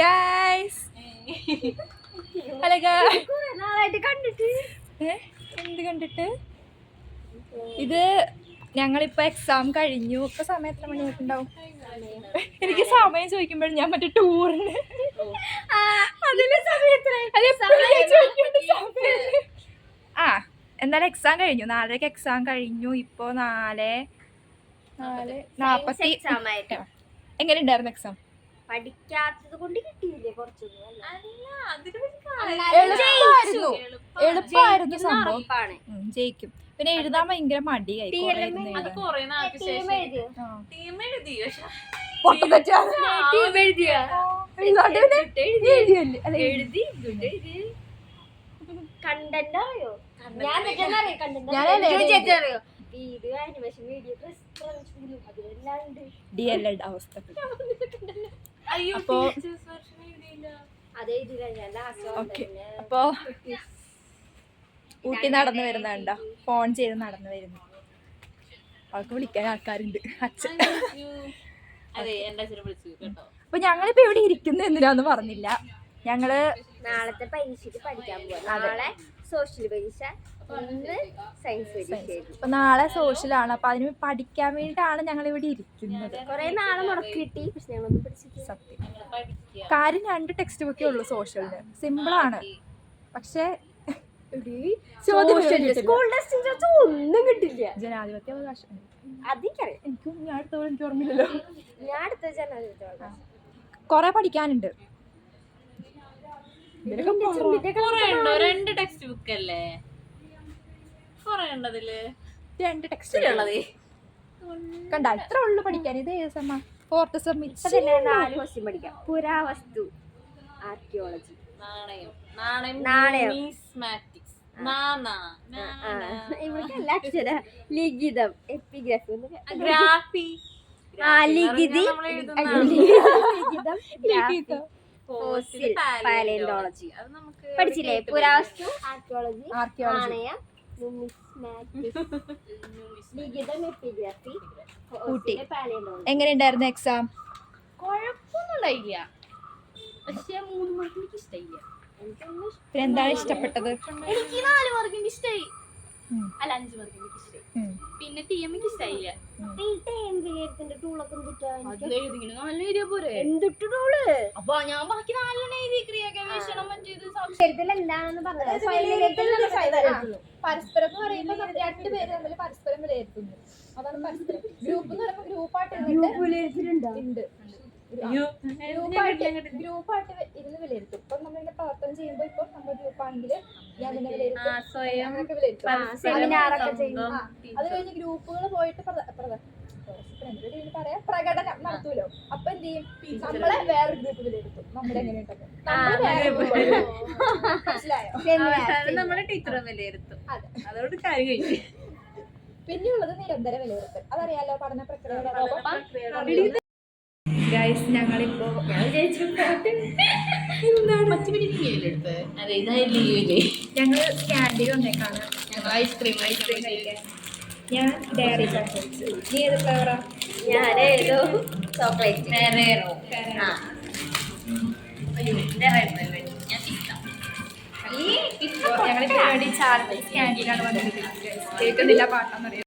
Guys hello guys എന്ത് കണ്ടിട്ട് ഇത് ഞങ്ങളിപ്പോൾ എക്സാം കഴിഞ്ഞു. ഇപ്പൊ സമയം എത്ര മണിയായിട്ടുണ്ടാവും? എനിക്ക് സമയം ചോദിക്കുമ്പോഴും ഞാൻ മറ്റേ ടൂറിന് ആ എന്നാലും എക്സാം കഴിഞ്ഞു. 4:30 എക്സാം കഴിഞ്ഞു. ഇപ്പോ 4:40. എങ്ങനെ ഉണ്ടായിരുന്നു എക്സാം? പഠിക്കാത്തത് കൊണ്ട് കിട്ടിയില്ലേ? എളുപ്പമായിരുന്നു സംഭവം. ജയിക്കും. പിന്നെ എഴുതാൻ ഭയങ്കര മടിയായി. അപ്പോ ഊട്ടി നടന്നു വരുന്നുണ്ടോ? ഫോൺ ചെയ്ത് നടന്നു വരുന്നു. അവൾക്ക് വിളിക്കാൻ ആൾക്കാരുണ്ട്. അച്ഛൻ. അപ്പൊ ഞങ്ങളിപ്പോ എവിടെ ഇരിക്കുന്നു എന്തിനാന്ന് പറഞ്ഞില്ല. ഞങ്ങള് നാളത്തെ പരീക്ഷയ്ക്ക് പഠിക്കാൻ പോവാ. നാളെ സോഷ്യൽ പരീക്ഷ, സയൻസ് പരീക്ഷ. അപ്പൊ നാളെ സോഷ്യലാണ്. അപ്പൊ അതിന് പഠിക്കാൻ വേണ്ടിയിട്ടാണ് ഞങ്ങൾ ഇവിടെ ഇരിക്കുന്നത്. കൊറേ നാളെ മുടക്കി കിട്ടി. പക്ഷെ ഞങ്ങളൊന്നും പഠിച്ചിട്ട് സത്യം കാര്യം 2 ടെക്സ്റ്റ് ബുക്കേ ഉള്ളൂ സോഷ്യലിന്. സിമ്പിളാണ്. പക്ഷെ ഒന്നും കിട്ടില്ല. ജനാധിപത്യ അവകാശം അതെനിക്കറിയാം. ഞാൻ അടുത്ത എനിക്ക് ഓർമ്മയില്ലല്ലോ. ഞാൻ അടുത്ത ജനാധിപത്യ കൊറേ പഠിക്കാനുണ്ട്. 2 ടെക്സ്റ്റ് ബുക്ക് അല്ലേ? 2 ടെക്സ്റ്റ് കണ്ട ഇത്ര ഉള്ളു പഠിക്കാൻ. ഇത് ഏത് സെമ്മ? 4th sem. 4 ക്വസ്റ്റ്യൻ പഠിക്കാം. പുരാവസ്തു, ആർക്കിയോളജി, ഇവർക്കെല്ലാ അക്ഷര, ലിഖിതം, എപ്പിഗ്രാഫി, ഫോസിൽ, പാലിയോളജി പഠിച്ചില്ലേ? പുരാവസ്തു, ആർക്കിയോളജി, ലിഖിതം, എപ്പിഗ്രാഫി, എങ്ങനെ ഉണ്ടായിരുന്നു എക്സാം? കുഴപ്പമൊന്നുണ്ടായില്ല. പക്ഷെ 3 മാർക്ക് എനിക്ക് ഇഷ്ടമായില്ല. പിന്നെ എന്താണ് ഇഷ്ടപ്പെട്ടത്? എനിക്ക് 4 മാർക്ക് എനിക്ക് ഇഷ്ടമായി. അല്ല 5 മാർക്ക് എനിക്ക് ഇഷ്ടമായി. പിന്നെ TM എനിക്ക് ഇഷ്ടമായില്ല. അപ്പൊ ഞാൻ ബാക്കി 4 എഴുതി. ക്രിയാഗവേഷണം പരസ്പരം എന്ന് പറയുമ്പോൾ 2 പേര് തമ്മിൽ പരസ്പരം വിലയിരുത്തുന്നു. അതാണ് പരസ്പരം. ഗ്രൂപ്പ് എന്ന് പറയുമ്പോൾ ഗ്രൂപ്പായിട്ട് ഇരുന്ന് വിലയിരുത്തും. ഇപ്പൊ നമ്മളിങ്ങനെ പ്രവർത്തനം ചെയ്യുമ്പോ ഇപ്പൊ നമ്മുടെ ഗ്രൂപ്പാണെങ്കിൽ ഞാൻ തന്നെ വിലയിരുത്തും. അത് കഴിഞ്ഞ് ഗ്രൂപ്പുകൾ പോയിട്ട് പ്രകടനം നടത്തൂലോ. അപ്പൊ എന്ത് ചെയ്യും? നമ്മളെ വേറെ ഗ്രൂപ്പ് വിലയിരുത്തും. നമ്മുടെ എങ്ങനെയുണ്ടല്ലോ നമ്മുടെ ടീച്ചറെ വിലയിരുത്തും. അതോട് കാര്യം കഴിഞ്ഞു. പിന്നെയുള്ളത് നിരന്തര വിലയിരുത്തൽ. അതറിയാലോ, പഠന പ്രക്രിയ. ഗൈസ് ഞങ്ങളിപ്പോ ഞങ്ങൾ ക്യാൻറ്റീൻ വന്നേക്കാണ്. ഐസ്ക്രീം കഴിക്കാൻ. ഞാൻ ഡയറി ചോക്ലേറ്റ്സ്. നീ ഏത് ഫ്ലേവറാ? ഞാനേതോ ചോക്ലേറ്റ്. ഞങ്ങളിപ്പോ വേണ്ടി ചാർജ് ക്യാൻറ്റീനാണ് വന്നിട്ട് കേൾക്കുന്നില്ല. പാട്ടാന്നറിയാം.